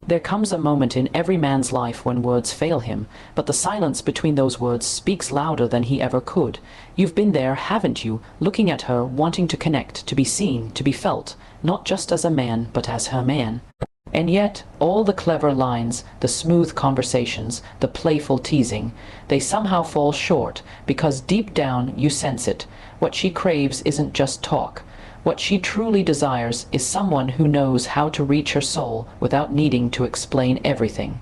There comes a moment in every man's life when words fail him, but the silence between those words speaks louder than he ever could. You've been there, haven't you, looking at her, wanting to connect, to be seen, to be felt, not just as a man, but as her man. And yet, all the clever lines, the smooth conversations, the playful teasing, they somehow fall short, because deep down you sense it. What she craves isn't just talk. What she truly desires is someone who knows how to reach her soul without needing to explain everything.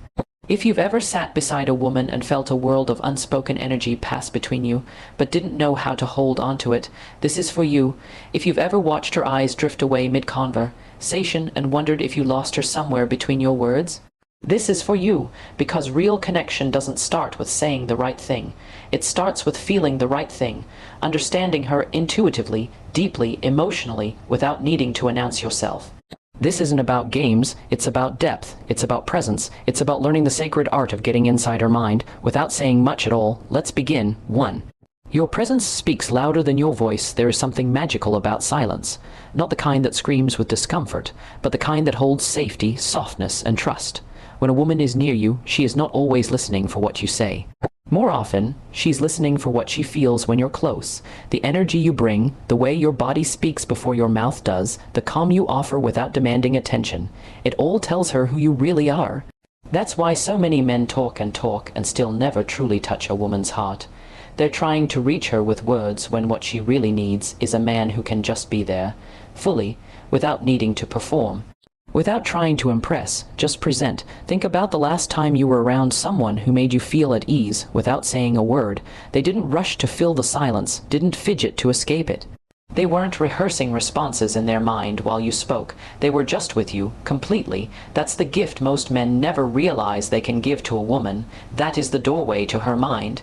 If you've ever sat beside a woman and felt a world of unspoken energy pass between you, but didn't know how to hold onto it, this is for you. If you've ever watched her eyes drift away mid-conversation and wondered if you lost her somewhere between your words, this is for you, because real connection doesn't start with saying the right thing. It starts with feeling the right thing, understanding her intuitively, deeply, emotionally, without needing to announce yourself. This isn't about games, it's about depth, it's about presence, it's about learning the sacred art of getting inside her mind without saying much at all. Let's begin. 1. Your presence speaks louder than your voice. There is something magical about silence. Not the kind that screams with discomfort, but the kind that holds safety, softness, and trust. When a woman is near you, she is not always listening for what you say. More often, she's listening for what she feels when you're close. The energy you bring, the way your body speaks before your mouth does, the calm you offer without demanding attention. It all tells her who you really are. That's why so many men talk and still never truly touch a woman's heart. They're trying to reach her with words when what she really needs is a man who can just be there, fully, without needing to perform. Without trying to impress, just present. Think about the last time you were around someone who made you feel at ease without saying a word. They didn't rush to fill the silence, didn't fidget to escape it. They weren't rehearsing responses in their mind while you spoke. They were just with you, completely. That's the gift most men never realize they can give to a woman. That is the doorway to her mind.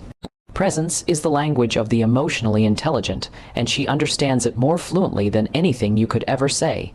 Presence is the language of the emotionally intelligent, and she understands it more fluently than anything you could ever say.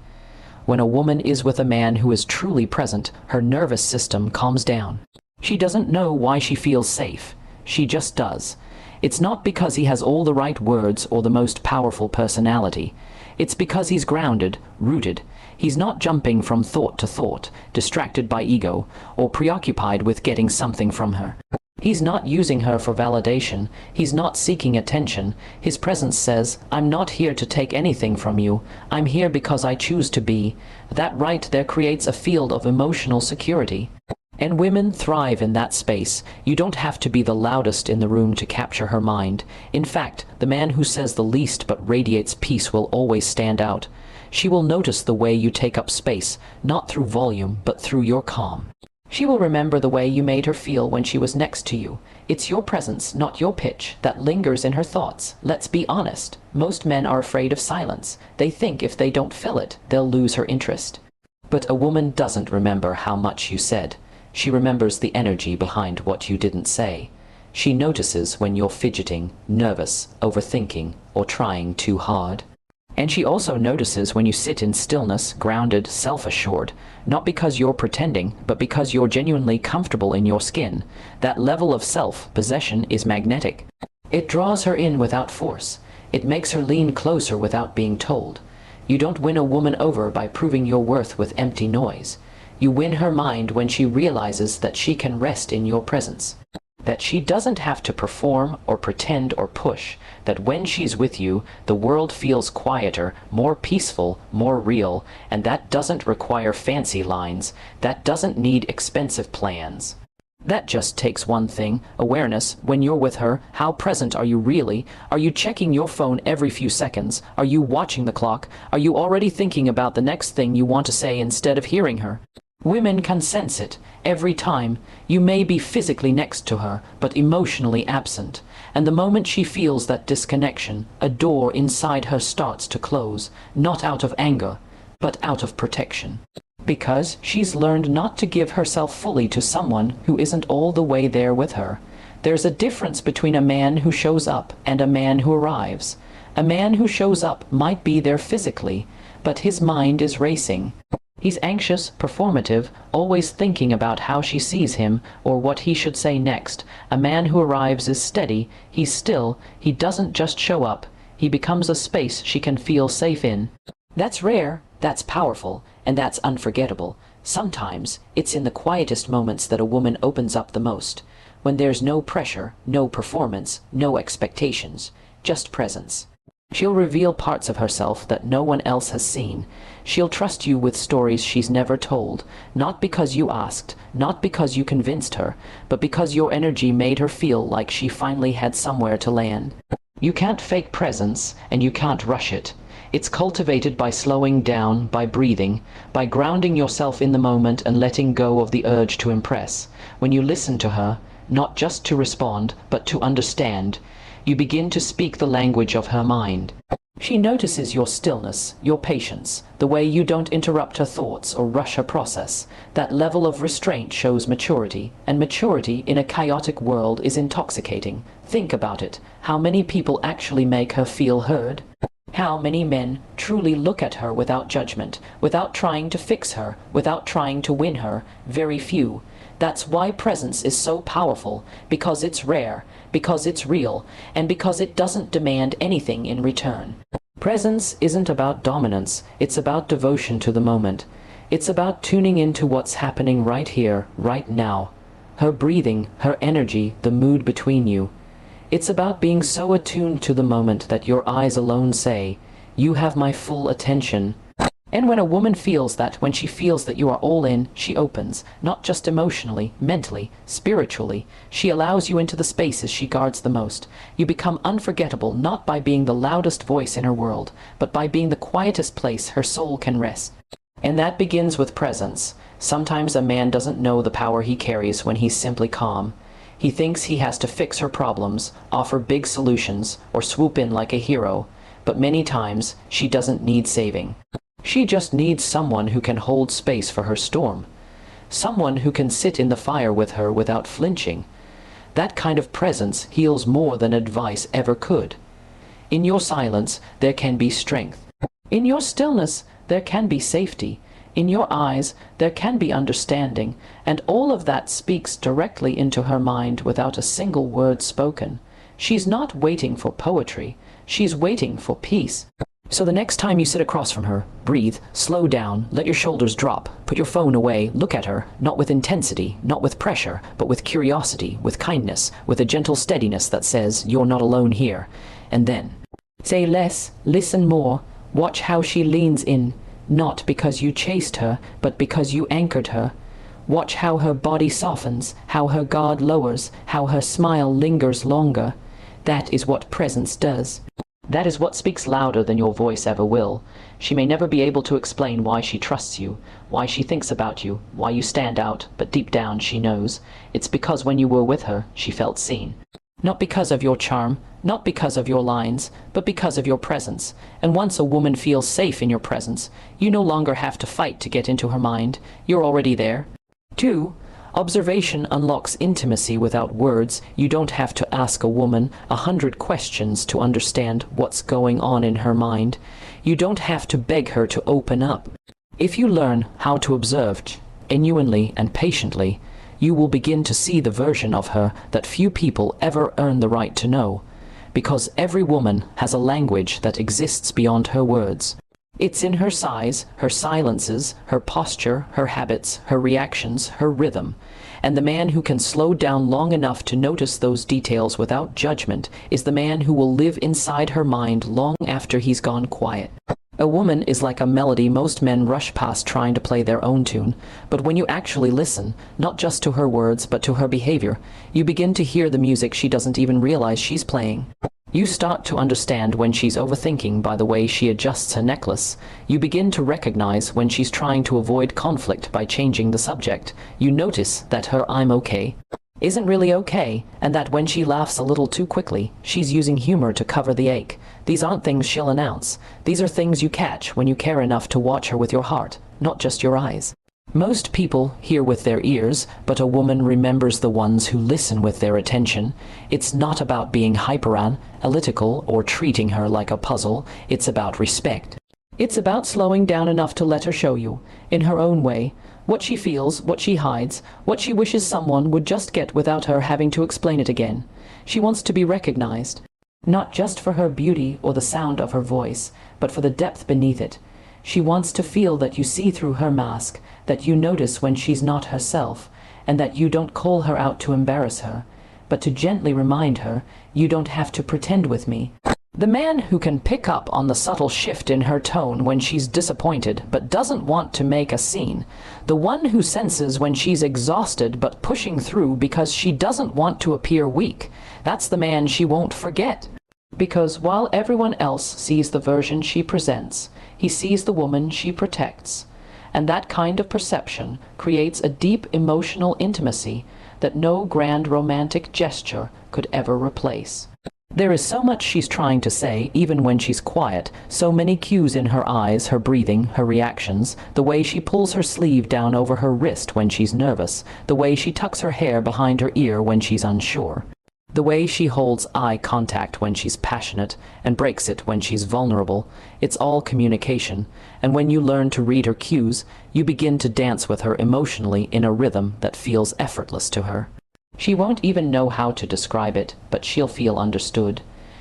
When a woman is with a man who is truly present, her nervous system calms down. She doesn't know why she feels safe. She just does. It's not because he has all the right words or the most powerful personality. It's because he's grounded, rooted. He's not jumping from thought to thought, distracted by ego, or preoccupied with getting something from her. He's not using her for validation. He's not seeking attention. His presence says, I'm not here to take anything from you. I'm here because I choose to be. That right there creates a field of emotional security. And women thrive in that space. You don't have to be the loudest in the room to capture her mind. In fact, the man who says the least but radiates peace will always stand out. She will notice the way you take up space, not through volume, but through your calm. She will remember the way you made her feel when she was next to you. It's your presence, not your pitch, that lingers in her thoughts. Let's be honest. Most men are afraid of silence. They think if they don't fill it, they'll lose her interest. But a woman doesn't remember how much you said. She remembers the energy behind what you didn't say. She notices when you're fidgeting, nervous, overthinking, or trying too hard. And she also notices when you sit in stillness, grounded, self-assured, not because you're pretending, but because you're genuinely comfortable in your skin. That level of self-possession is magnetic. It draws her in without force. It makes her lean closer without being told. You don't win a woman over by proving your worth with empty noise. You win her mind when she realizes that she can rest in your presence. That she doesn't have to perform or pretend or push, that when she's with you, the world feels quieter, more peaceful, more real, and that doesn't require fancy lines, that doesn't need expensive plans. That just takes one thing, awareness. When you're with her, how present are you really? Are you checking your phone every few seconds? Are you watching the clock? Are you already thinking about the next thing you want to say instead of hearing her? Women can sense it every time. You may be physically next to her, but emotionally absent. And the moment she feels that disconnection, a door inside her starts to close, not out of anger, but out of protection. Because she's learned not to give herself fully to someone who isn't all the way there with her. There's a difference between a man who shows up and a man who arrives. A man who shows up might be there physically, but his mind is racing. He's anxious, performative, always thinking about how she sees him or what he should say next. A man who arrives is steady, he's still, he doesn't just show up, he becomes a space she can feel safe in. That's rare, that's powerful, and that's unforgettable. Sometimes it's in the quietest moments that a woman opens up the most, when there's no pressure, no performance, no expectations, just presence. She'll reveal parts of herself that no one else has seen. She'll trust you with stories she's never told, not because you asked, not because you convinced her, but because your energy made her feel like she finally had somewhere to land. You can't fake presence, and you can't rush it. It's cultivated by slowing down, by breathing, by grounding yourself in the moment and letting go of the urge to impress. When you listen to her, not just to respond, but to understand, you begin to speak the language of her mind. She notices your stillness, your patience, the way you don't interrupt her thoughts or rush her process. That level of restraint shows maturity, and maturity in a chaotic world is intoxicating. Think about it. How many people actually make her feel heard? How many men truly look at her without judgment, without trying to fix her, without trying to win her? Very few. That's why presence is so powerful, because it's rare, because it's real, and because it doesn't demand anything in return. Presence isn't about dominance, it's about devotion to the moment. It's about tuning into what's happening right here, right now. Her breathing, her energy, the mood between you. It's about being so attuned to the moment that your eyes alone say, "You have my full attention." And when a woman feels that, when she feels that you are all in, she opens, not just emotionally, mentally, spiritually. She allows you into the spaces she guards the most. You become unforgettable not by being the loudest voice in her world, but by being the quietest place her soul can rest. And that begins with presence. Sometimes a man doesn't know the power he carries when he's simply calm. He thinks he has to fix her problems, offer big solutions, or swoop in like a hero. But many times, she doesn't need saving. She just needs someone who can hold space for her storm. Someone who can sit in the fire with her without flinching. That kind of presence heals more than advice ever could. In your silence, there can be strength. In your stillness, there can be safety. In your eyes, there can be understanding. And all of that speaks directly into her mind without a single word spoken. She's not waiting for poetry. She's waiting for peace. So the next time you sit across from her, breathe, slow down, let your shoulders drop, put your phone away, look at her, not with intensity, not with pressure, but with curiosity, with kindness, with a gentle steadiness that says, "You're not alone here." And then, say less, listen more, watch how she leans in, not because you chased her, but because you anchored her. Watch how her body softens, how her guard lowers, how her smile lingers longer. That is what presence does. That is what speaks louder than your voice ever will. She may never be able to explain why she trusts you, why she thinks about you, why you stand out, but deep down she knows. It's because when you were with her, she felt seen. Not because of your charm, not because of your lines, but because of your presence. And once a woman feels safe in your presence, you no longer have to fight to get into her mind. You're already there. 2. Observation unlocks intimacy without words. You don't have to ask a woman 100 questions to understand what's going on in her mind. You don't have to beg her to open up. If you learn how to observe genuinely and patiently, you will begin to see the version of her that few people ever earn the right to know. Because every woman has a language that exists beyond her words. It's in her sighs, her silences, her posture, her habits, her reactions, her rhythm. And the man who can slow down long enough to notice those details without judgment is the man who will live inside her mind long after he's gone quiet. A woman is like a melody most men rush past trying to play their own tune, but when you actually listen, not just to her words but to her behavior, you begin to hear the music she doesn't even realize she's playing. You start to understand when she's overthinking by the way she adjusts her necklace. You begin to recognize when she's trying to avoid conflict by changing the subject. You notice that her "I'm okay" isn't really okay, and that when she laughs a little too quickly, she's using humor to cover the ache. These aren't things she'll announce. These are things you catch when you care enough to watch her with your heart, not just your eyes. Most people hear with their ears, but a woman remembers the ones who listen with their attention. It's not about being hyper-analytical or treating her like a puzzle. It's about respect. It's about slowing down enough to let her show you, in her own way, what she feels, what she hides, what she wishes someone would just get without her having to explain it again. She wants to be recognized, not just for her beauty or the sound of her voice, but for the depth beneath it. She wants to feel that you see through her mask, that you notice when she's not herself, and that you don't call her out to embarrass her, but to gently remind her, you don't have to pretend with me. The man who can pick up on the subtle shift in her tone when she's disappointed but doesn't want to make a scene. The one who senses when she's exhausted but pushing through because she doesn't want to appear weak. That's the man she won't forget. Because while everyone else sees the version she presents, he sees the woman she protects. And that kind of perception creates a deep emotional intimacy that no grand romantic gesture could ever replace. There is so much she's trying to say, even when she's quiet, so many cues in her eyes, her breathing, her reactions, the way she pulls her sleeve down over her wrist when she's nervous, the way she tucks her hair behind her ear when she's unsure, the way she holds eye contact when she's passionate and breaks it when she's vulnerable. It's all communication, and when you learn to read her cues, you begin to dance with her emotionally in a rhythm that feels effortless to her. She won't even know how to describe it, but she'll feel understood.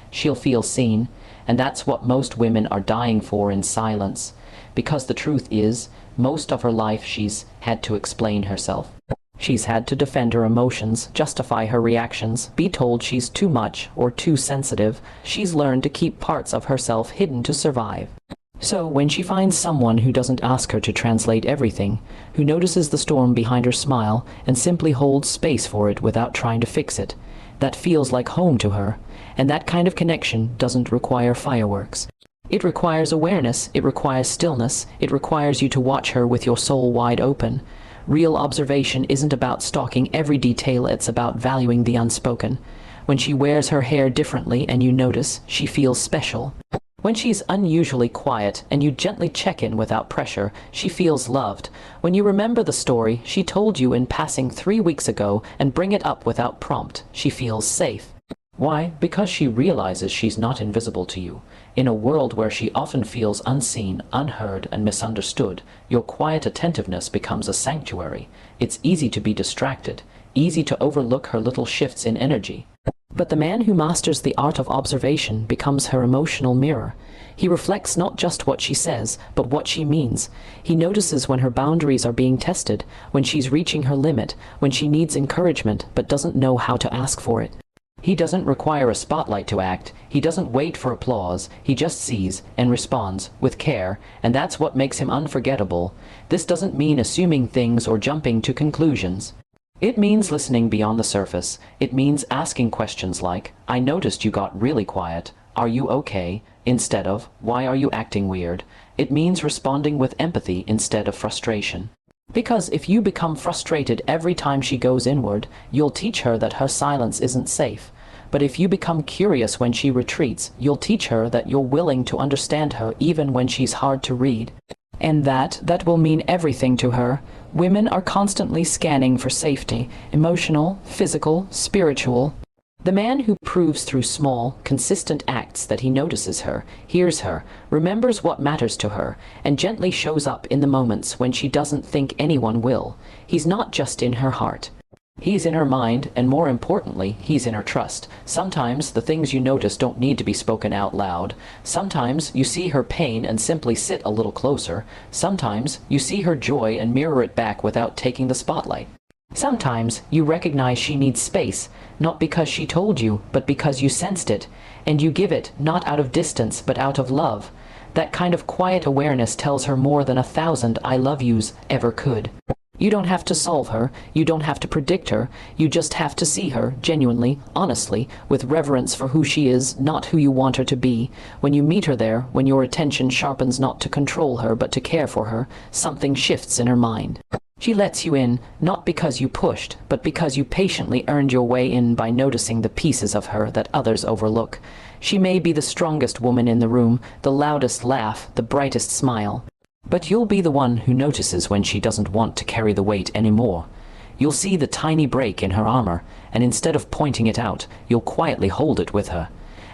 She'll feel seen, and that's what most women are dying for in silence. Because the truth is, most of her life she's had to explain herself. She's had to defend her emotions, justify her reactions, be told she's too much or too sensitive. She's learned to keep parts of herself hidden to survive. So when she finds someone who doesn't ask her to translate everything, who notices the storm behind her smile and simply holds space for it without trying to fix it, that feels like home to her. And that kind of connection doesn't require fireworks. It requires awareness, it requires stillness, it requires you to watch her with your soul wide open. Real observation isn't about stalking every detail, it's about valuing the unspoken. When she wears her hair differently and you notice, she feels special. When she's unusually quiet and you gently check in without pressure, she feels loved. When you remember the story she told you in passing 3 weeks ago and bring it up without prompt, she feels safe. Why? Because she realizes she's not invisible to you. In a world where she often feels unseen, unheard, and misunderstood, your quiet attentiveness becomes a sanctuary. It's easy to be distracted, easy to overlook her little shifts in energy. But the man who masters the art of observation becomes her emotional mirror. He reflects not just what she says, but what she means. He notices when her boundaries are being tested, when she's reaching her limit, when she needs encouragement but doesn't know how to ask for it. He doesn't require a spotlight to act. He doesn't wait for applause. He just sees and responds with care, and that's what makes him unforgettable. This doesn't mean assuming things or jumping to conclusions. It means listening beyond the surface. It means asking questions like, I noticed you got really quiet. Are you okay? Instead of, why are you acting weird? It means responding with empathy instead of frustration. Because if you become frustrated every time she goes inward, you'll teach her that her silence isn't safe. But if you become curious when she retreats, you'll teach her that you're willing to understand her even when she's hard to read. And that will mean everything to her. Women are constantly scanning for safety, emotional, physical, spiritual. The man who proves through small, consistent acts that he notices her, hears her, remembers what matters to her, and gently shows up in the moments when she doesn't think anyone will. He's not just in her heart. He's in her mind, and more importantly, he's in her trust. Sometimes the things you notice don't need to be spoken out loud. Sometimes you see her pain and simply sit a little closer. Sometimes you see her joy and mirror it back without taking the spotlight. Sometimes you recognize she needs space, not because she told you, but because you sensed it, and you give it, not out of distance, but out of love. That kind of quiet awareness tells her more than 1,000 I love yous ever could. You don't have to solve her, you don't have to predict her, you just have to see her, genuinely, honestly, with reverence for who she is, not who you want her to be. When you meet her there, when your attention sharpens not to control her but to care for her, something shifts in her mind. She lets you in, not because you pushed, but because you patiently earned your way in by noticing the pieces of her that others overlook. She may be the strongest woman in the room, the loudest laugh, the brightest smile. But you'll be the one who notices when she doesn't want to carry the weight anymore. You'll see the tiny break in her armor, and instead of pointing it out, you'll quietly hold it with her.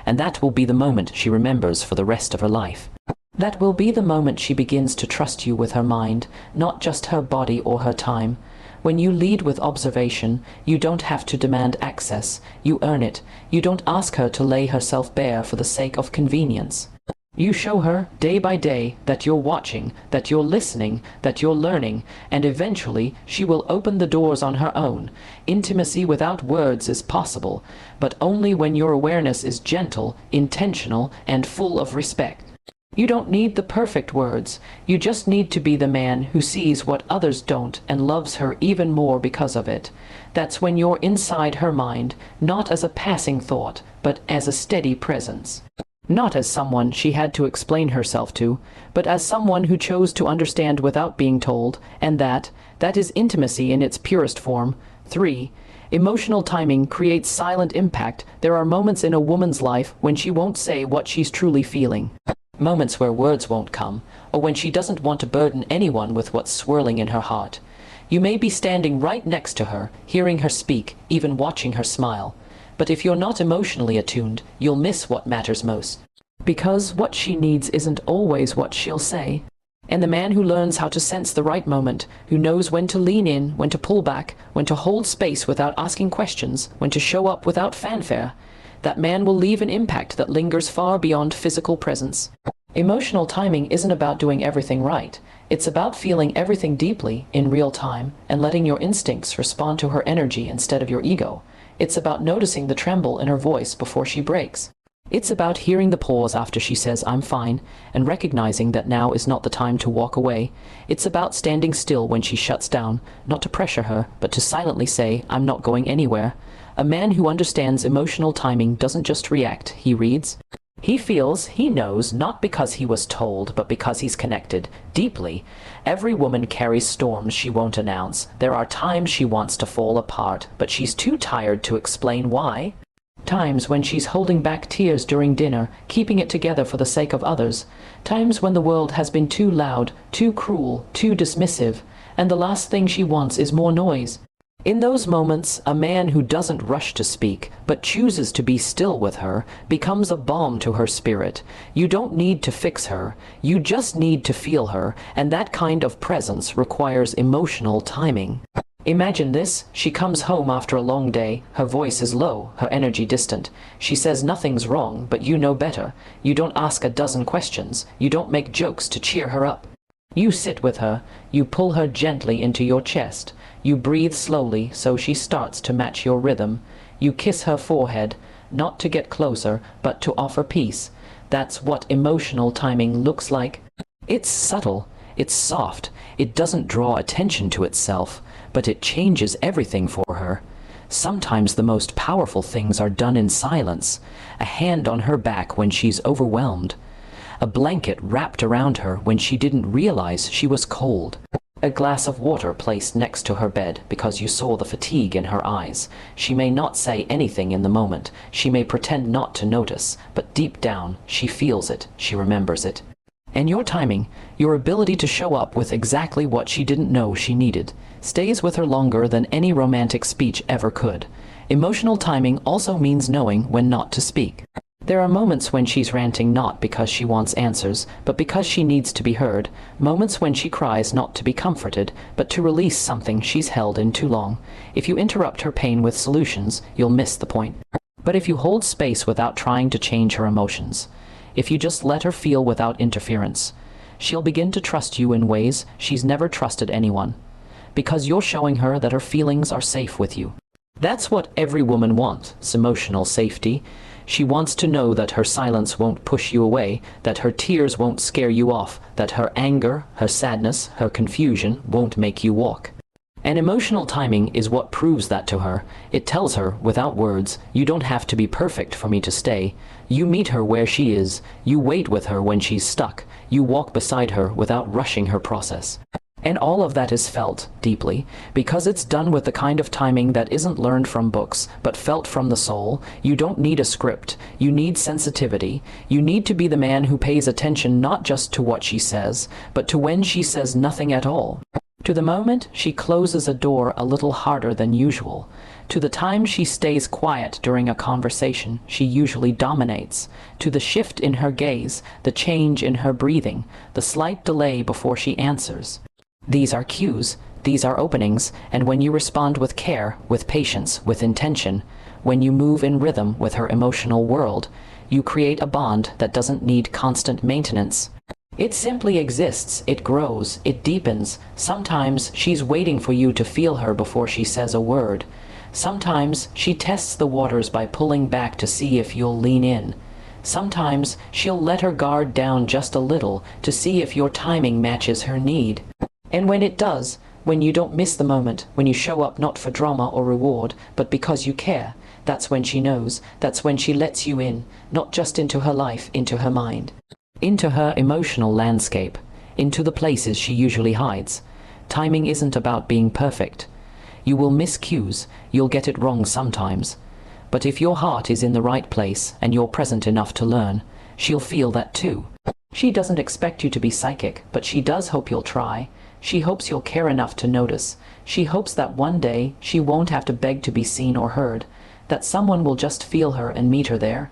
And that will be the moment she remembers for the rest of her life. That will be the moment she begins to trust you with her mind, not just her body or her time. When you lead with observation, you don't have to demand access. You earn it. You don't ask her to lay herself bare for the sake of convenience. You show her, day by day, that you're watching, that you're listening, that you're learning, and eventually she will open the doors on her own. Intimacy without words is possible, but only when your awareness is gentle, intentional, and full of respect. You don't need the perfect words. You just need to be the man who sees what others don't and loves her even more because of it. That's when you're inside her mind, not as a passing thought, but as a steady presence. Not as someone she had to explain herself to, but as someone who chose to understand without being told, and that is intimacy in its purest form. 3. Emotional timing creates silent impact. There are moments in a woman's life when she won't say what she's truly feeling. Moments where words won't come, or when she doesn't want to burden anyone with what's swirling in her heart. You may be standing right next to her, hearing her speak, even watching her smile. But if you're not emotionally attuned, you'll miss what matters most. Because what she needs isn't always what she'll say. And the man who learns how to sense the right moment, who knows when to lean in, when to pull back, when to hold space without asking questions, when to show up without fanfare, that man will leave an impact that lingers far beyond physical presence. Emotional timing isn't about doing everything right. It's about feeling everything deeply, in real time, and letting your instincts respond to her energy instead of your ego. It's about noticing the tremble in her voice before she breaks. It's about hearing the pause after she says, "I'm fine," and recognizing that now is not the time to walk away. It's about standing still when she shuts down, not to pressure her, but to silently say, "I'm not going anywhere." A man who understands emotional timing doesn't just react, he reads. He feels, he knows, not because he was told, but because he's connected, deeply. Every woman carries storms she won't announce. There are times she wants to fall apart, but she's too tired to explain why. Times when she's holding back tears during dinner, keeping it together for the sake of others. Times when the world has been too loud, too cruel, too dismissive, and the last thing she wants is more noise. In those moments, a man who doesn't rush to speak, but chooses to be still with her, becomes a balm to her spirit. You don't need to fix her, you just need to feel her, and that kind of presence requires emotional timing. Imagine this: she comes home after a long day, her voice is low, her energy distant. She says nothing's wrong, but you know better. You don't ask a dozen questions, you don't make jokes to cheer her up. You sit with her, you pull her gently into your chest. You breathe slowly so she starts to match your rhythm. You kiss her forehead, not to get closer, but to offer peace. That's what emotional timing looks like. It's subtle, it's soft, it doesn't draw attention to itself, but it changes everything for her. Sometimes the most powerful things are done in silence. A hand on her back when she's overwhelmed. A blanket wrapped around her when she didn't realize she was cold. A glass of water placed next to her bed because you saw the fatigue in her eyes. She may not say anything in the moment. She may pretend not to notice, but deep down, she feels it, she remembers it. And your timing, your ability to show up with exactly what she didn't know she needed, stays with her longer than any romantic speech ever could. Emotional timing also means knowing when not to speak. There are moments when she's ranting not because she wants answers, but because she needs to be heard. Moments when she cries not to be comforted, but to release something she's held in too long. If you interrupt her pain with solutions, you'll miss the point. But if you hold space without trying to change her emotions, if you just let her feel without interference, she'll begin to trust you in ways she's never trusted anyone. Because you're showing her that her feelings are safe with you. That's what every woman wants, emotional safety. She wants to know that her silence won't push you away, that her tears won't scare you off, that her anger, her sadness, her confusion won't make you walk. And emotional timing is what proves that to her. It tells her, without words, you don't have to be perfect for me to stay. You meet her where she is. You wait with her when she's stuck. You walk beside her without rushing her process. And all of that is felt deeply, because it's done with the kind of timing that isn't learned from books, but felt from the soul. You don't need a script. You need sensitivity. You need to be the man who pays attention not just to what she says, but to when she says nothing at all. To the moment she closes a door a little harder than usual. To the time she stays quiet during a conversation she usually dominates. To the shift in her gaze, the change in her breathing, the slight delay before she answers. These are cues, these are openings, and when you respond with care, with patience, with intention, when you move in rhythm with her emotional world, You create a bond that doesn't need constant maintenance. It simply exists, it grows, it deepens. Sometimes she's waiting for you to feel her before she says a word. Sometimes she tests the waters by pulling back to see if you'll lean in. Sometimes she'll let her guard down just a little to see if your timing matches her need. And when it does, when you don't miss the moment, when you show up not for drama or reward, but because you care, that's when she knows, that's when she lets you in, not just into her life, into her mind, into her emotional landscape, into the places she usually hides. Timing isn't about being perfect. You will miss cues, you'll get it wrong sometimes. But if your heart is in the right place and you're present enough to learn, she'll feel that too. She doesn't expect you to be psychic, but she does hope you'll try. She hopes you'll care enough to notice. She hopes that one day she won't have to beg to be seen or heard, that someone will just feel her and meet her there.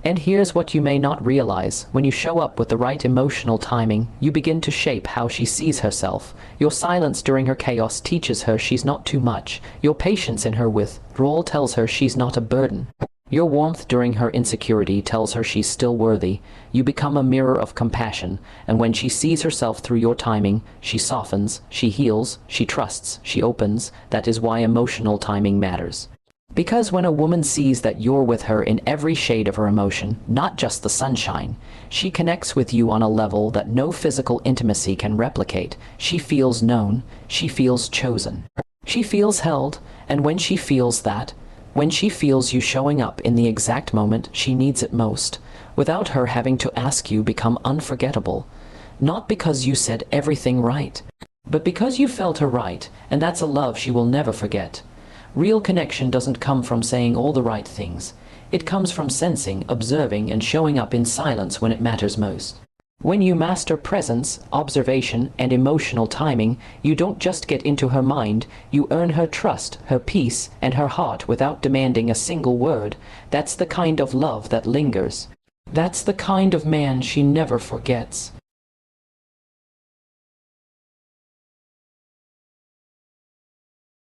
And here's what you may not realize. When you show up with the right emotional timing, you begin to shape how she sees herself. Your silence during her chaos teaches her she's not too much. Your patience in her withdrawal tells her she's not a burden. Your warmth during her insecurity tells her she's still worthy. You become a mirror of compassion, and when she sees herself through your timing, she softens, she heals, she trusts, she opens. That is why emotional timing matters. Because when a woman sees that you're with her in every shade of her emotion, not just the sunshine, she connects with you on a level that no physical intimacy can replicate. She feels known, she feels chosen, she feels held, and when she feels that, when she feels you showing up in the exact moment she needs it most, without her having to ask, you become unforgettable. Not because you said everything right, but because you felt her right, and that's a love she will never forget. Real connection doesn't come from saying all the right things. It comes from sensing, observing, and showing up in silence when it matters most. When you master presence, observation, and emotional timing, you don't just get into her mind, you earn her trust, her peace, and her heart without demanding a single word. That's the kind of love that lingers. That's the kind of man she never forgets.